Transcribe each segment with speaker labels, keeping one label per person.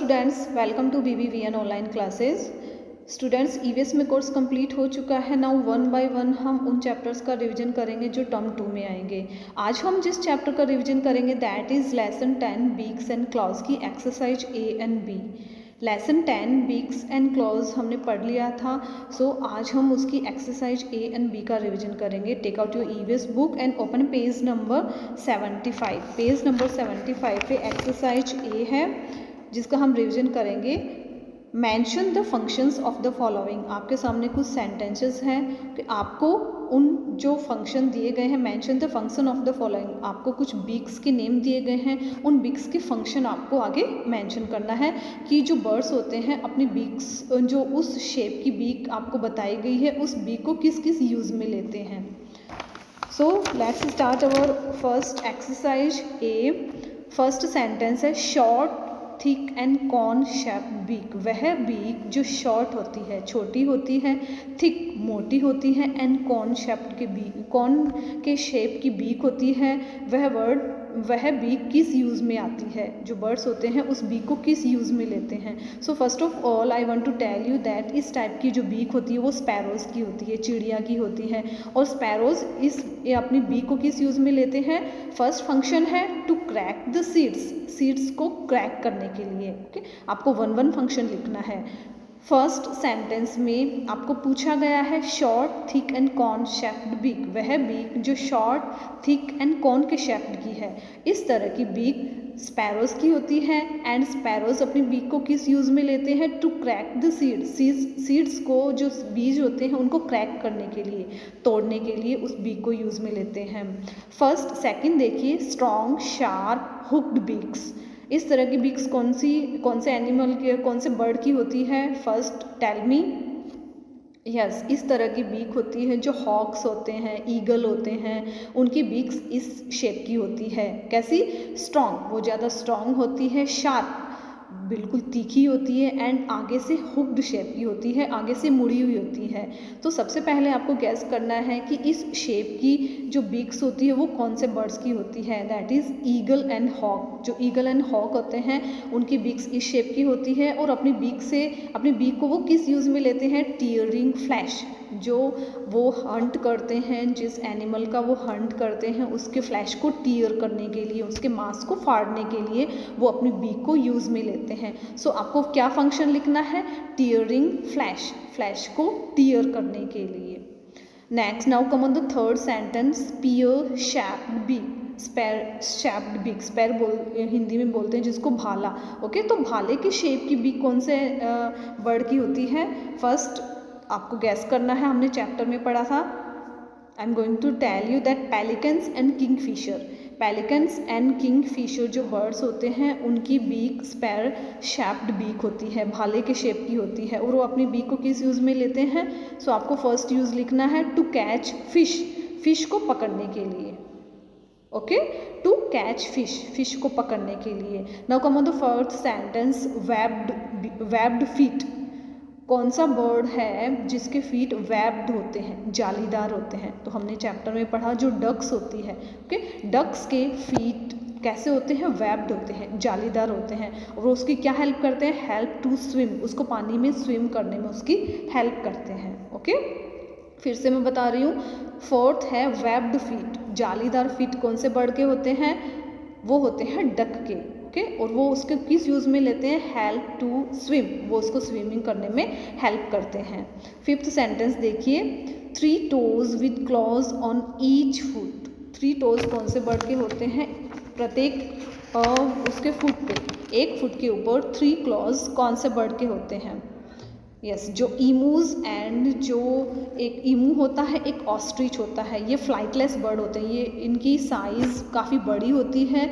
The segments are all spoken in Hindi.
Speaker 1: Students, welcome to BBVN online classes. Students, EVS में कोर्स कंप्लीट हो चुका है। नाउ वन बाय वन हम उन चैप्टर्स का रिवीजन करेंगे जो टर्म 2 में आएंगे। आज हम जिस चैप्टर का रिवीजन करेंगे that is lesson 10 beaks and claws की exercise A and B। Lesson 10 beaks and claws हमने पढ़ लिया था। आज हम उसकी एक्सरसाइज A एंड B का रिवीजन करेंगे। Take out your EVS book and open page number 75। Page number 75 पे एक्सरसाइज A है जिसका हम रिवीजन करेंगे। Mention the functions of the following. आपके सामने कुछ सेंटेंसेस हैं कि आपको उन जो फंक्शन दिए गए हैं, mention the function of the following, आपको कुछ बीक्स के नेम दिए गए हैं, उन बीक्स के फंक्शन आपको आगे मैंशन करना है कि जो बर्ड्स होते हैं अपनी बीक्स, जो उस शेप की बीक आपको बताई गई है उस बीक को किस किस यूज़ में लेते हैं। So let's start our first exercise A। First sentence है short thick and cone shaped beak. वह बीक जो शॉर्ट होती है, छोटी होती है, थिक मोटी होती है, एंड कॉन शेप्ड के बीक, कॉन के शेप की बीक होती है, वह बीक किस यूज़ में आती है, जो बर्ड्स होते हैं उस बीक को किस यूज़ में लेते हैं। So first of all I want to tell you that इस टाइप की जो बीक होती है वो स्पैरोज़ की होती है, चिड़िया की होती है। और स्पैरोज़ ये अपनी बीक को किस यूज़ में लेते हैं। फर्स्ट फंक्शन है टू क्रैक द सीड्स को क्रैक करने के लिए। ओके, आपको वन फंक्शन लिखना है। फर्स्ट सेंटेंस में आपको पूछा गया है short thick and cone shaped beak. वह बीक जो शॉर्ट थिक एंड कॉन के शेप्ड की है। इस तरह की बीक स्पैरोज़ की होती है एंड स्पैरोज़ अपनी बीक को किस यूज़ में लेते हैं। टू क्रैक द सीड्स को, जो बीज होते हैं उनको क्रैक करने के लिए, तोड़ने के लिए उस बीक को यूज़ में लेते हैं। फर्स्ट सेकंड देखिए, स्ट्रॉन्ग शार्प हुक्ड बीक्स। इस तरह की बीक्स कौन से एनिमल की, कौन से बर्ड की होती है। First tell me. यस, इस तरह की बीक होती है जो हॉक्स होते हैं, ईगल होते हैं, उनकी बीक्स इस शेप की होती है। कैसी? स्ट्रॉन्ग, वो ज़्यादा स्ट्रॉन्ग होती है। शार्प, बिल्कुल तीखी होती है, एंड आगे से हुक्ड शेप की होती है, आगे से मुड़ी हुई होती है। तो सबसे पहले आपको गैस करना है कि इस शेप की जो बीक्स होती है वो कौन से बर्ड्स की होती है। That is eagle and hawk. जो ईगल एंड हॉक होते हैं उनकी बीक्स इस शेप की होती है और अपनी बीक को वो किस यूज़ में लेते हैं। टीयरिंग फ्लैश, जो वो हंट करते हैं, जिस एनिमल का वो हंट करते हैं उसके फ्लैश को टीयर करने के लिए, उसके मांस को फाड़ने के लिए वो अपनी बीक को यूज़ में लेते हैं। सो आपको क्या फंक्शन लिखना है। टीयरिंग फ्लैश को टीयर करने के लिए। Next, now come on the third sentence, spear shaped beak. Shaped beak, spear Hindi में बोलते हैं जिसको भाला। ओके, तो भाले के शेप की बीक कौन से बर्ड की होती है। फर्स्ट आपको गैस करना है, हमने चैप्टर में पढ़ा था। I am going to tell you that pelicans and kingfisher. Pelicans and kingfisher जो बर्ड्स होते हैं उनकी बीक स्पैर शेप्ड बीक होती है, भाले के शेप की होती है, और वो अपनी बीक को किस यूज़ में लेते हैं। सो आपको फर्स्ट यूज़ लिखना है टू कैच फिश को पकड़ने के लिए। ओके, टू कैच फिश को पकड़ने के लिए। Now come on the first sentence, webbed feet. कौन सा बर्ड है जिसके फीट वेब्ड होते हैं, जालीदार होते हैं। तो हमने चैप्टर में पढ़ा जो डक्स होती है। ओके, डक्स के फीट कैसे होते हैं। वेब्ड होते हैं, जालीदार होते हैं, और उसकी क्या हेल्प करते हैं। हेल्प टू स्विम, उसको पानी में स्विम करने में उसकी हेल्प करते हैं। ओके, फिर से मैं बता रही हूँ। फोर्थ है वेब्ड फीट। जालीदार फीट कौन से बर्ड के होते हैं। वो होते हैं डक के। ओके, और वो उसके किस यूज़ में लेते हैं। हेल्प टू स्विम, वो उसको स्विमिंग करने में हेल्प करते हैं। फिफ्थ सेंटेंस देखिए, 3 toes with clause on each foot. 3 toes कौन से बर्ड के होते हैं। प्रत्येक उसके फुट पे, एक फुट के ऊपर 3 claws कौन से बर्ड के होते हैं। यस, जो ईमूज एंड जो एक ईमू होता है, एक ऑस्ट्रिच होता है, ये फ्लाइटलेस बर्ड होते हैं। ये इनकी साइज़ काफ़ी बड़ी होती है।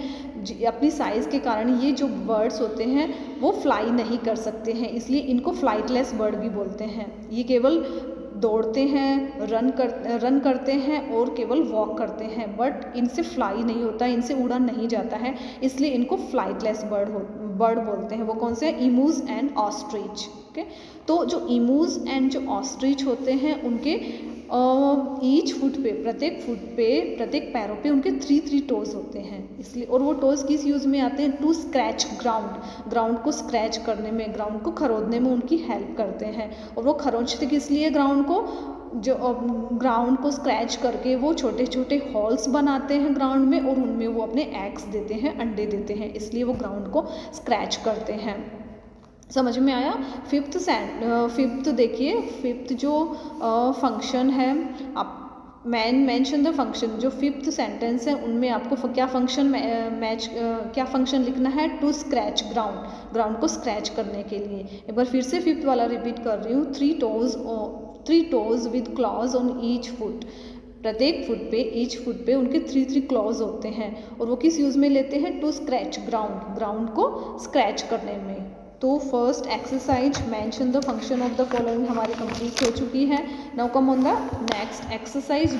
Speaker 1: अपनी साइज़ के कारण ये जो बर्ड्स होते हैं वो फ्लाई नहीं कर सकते हैं, इसलिए इनको फ्लाइटलेस बर्ड भी बोलते हैं। ये केवल दौड़ते हैं, रन करते हैं और केवल वॉक करते हैं, बट इनसे फ्लाई नहीं होता, इनसे उड़ा नहीं जाता है, इसलिए इनको फ्लाइटलेस बर्ड बोलते हैं। वो कौन से। ईमूज एंड ऑस्ट्रिच। ओके, तो जो ईमूज एंड जो ऑस्ट्रिच होते हैं उनके ईच फुट पे, प्रत्येक पैरों पे उनके 3 टोज होते हैं, इसलिए। और वो टोज किस यूज़ में आते हैं? टू स्क्रैच ग्राउंड को स्क्रैच करने में, ग्राउंड को खरोदने में उनकी हेल्प करते हैं। और वो खरोंचते किस लिए ग्राउंड को? जो ग्राउंड को स्क्रैच करके वो छोटे छोटे हॉल्स बनाते हैं ग्राउंड में, और उनमें वो अपने एग्स देते हैं, अंडे देते हैं, इसलिए वो ग्राउंड को स्क्रैच करते हैं। समझ में आया? फिफ्थ देखिए, फिफ्थ जो फंक्शन है, आप मेंशन द फंक्शन, जो फिफ्थ सेंटेंस है उनमें आपको क्या फंक्शन लिखना है? टू स्क्रैच ग्राउंड को स्क्रैच करने के लिए। एक बार फिर से फिफ्थ वाला रिपीट कर रही हूँ। Three toes with clause on each foot, प्रत्येक ईच फुट पे उनके 3 क्लॉज होते हैं, और वो किस यूज़ में लेते हैं? टू स्क्रैच ग्राउंड को स्क्रैच करने में। तो first exercise mention the function of the following हमारी कंप्लीट हो चुकी है। Now come on the next exercise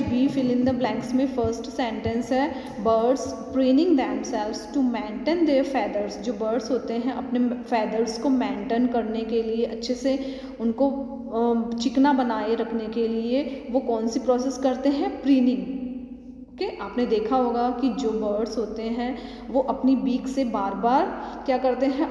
Speaker 1: B, fill in the blanks में फर्स्ट सेंटेंस है, birds preening themselves to maintain their feathers. जो बर्ड्स होते हैं अपने फेदर्स को मेंटेन करने के लिए, अच्छे से उनको चिकना बनाए रखने के लिए वो कौन सी प्रोसेस करते हैं? प्रीनिंग। ओके, आपने देखा होगा कि जो बर्ड्स होते हैं वो अपनी बीक से बार बार क्या करते हैं?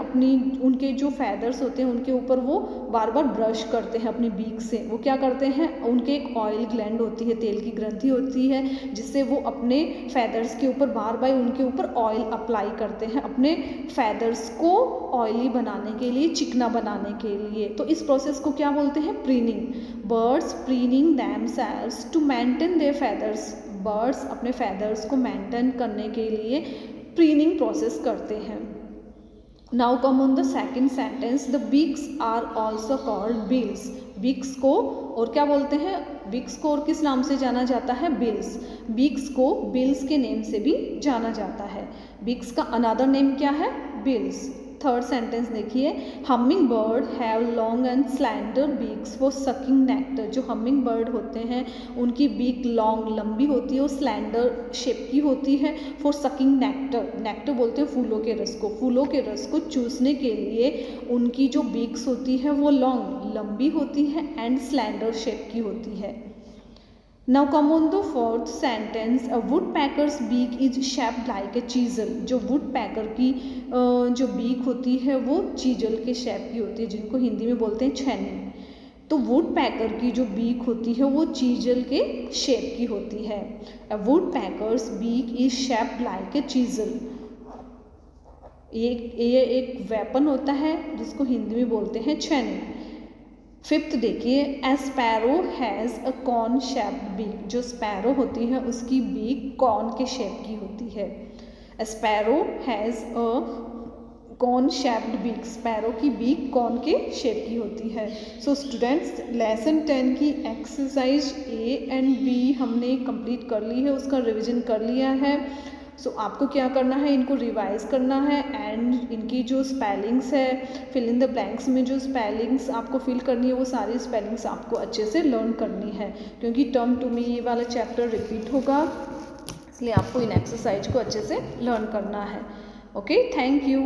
Speaker 1: उनके जो फैदर्स होते हैं उनके ऊपर वो बार बार ब्रश करते हैं अपनी बीक से। वो क्या करते हैं? उनके एक ऑयल ग्लैंड होती है, तेल की ग्रंथि होती है, जिससे वो अपने फैदर्स के ऊपर बार बार उनके ऊपर ऑयल अप्लाई करते हैं, अपने फैदर्स को ऑयली बनाने के लिए, चिकना बनाने के लिए। तो इस प्रोसेस को क्या बोलते हैं? Preening. Birds preening themselves to maintain their feathers. Birds अपने फैदर्स को मेंटेन करने के लिए प्रीनिंग प्रोसेस करते हैं। Now come on the second sentence, the beaks are also called bills. Beaks को और क्या बोलते हैं? बीक्स को और किस नाम से जाना जाता है? बिल्स। बीक्स को बिल्स के नेम से भी जाना जाता है। बीक्स का अनदर नेम क्या है? बिल्स। थर्ड सेंटेंस देखिए, humming bird have long and slander beaks for sucking nectar. जो हमिंग बर्ड होते हैं उनकी बीक लॉन्ग, लंबी होती है और स्लैंडर शेप की होती है, फॉर सकिंग नेक्टर बोलते हैं फूलों के रस को चूसने के लिए उनकी जो बीक्स होती है वो लॉन्ग, लंबी होती है, एंड स्लैंडर शेप की होती है। Now come on the fourth sentence, a woodpecker's beak is shaped like a chisel। जो woodpecker की जो बीक होती है वो चीजल के शेप की होती है, जिनको हिंदी में बोलते हैं छेनी। तो woodpecker की जो बीक होती है वो चीजल के शेप की होती है। A woodpecker's beak is shaped like a chisel। ये एक वेपन होता है जिसको हिंदी में बोलते हैं छेनी। फिफ्थ देखिए, a sparrow has a corn shaped beak. जो स्पैरो होती है उसकी बीक कॉर्न के शेप की होती है। A sparrow has a corn shaped beak. Sparrow की बीक कॉर्न के शेप की होती है। सो स्टूडेंट्स, लेसन 10 की एक्सरसाइज ए एंड बी हमने कंप्लीट कर ली है, उसका रिवीजन कर लिया है। सो आपको क्या करना है? इनको रिवाइज करना है, एंड इनकी जो स्पेलिंग्स है, फिल इन द ब्लैंक्स में जो स्पेलिंग्स आपको फिल करनी है वो सारी स्पेलिंग्स आपको अच्छे से लर्न करनी है, क्योंकि टर्म टू में ये वाला चैप्टर रिपीट होगा, इसलिए आपको इन एक्सरसाइज को अच्छे से लर्न करना है। Okay, thank you.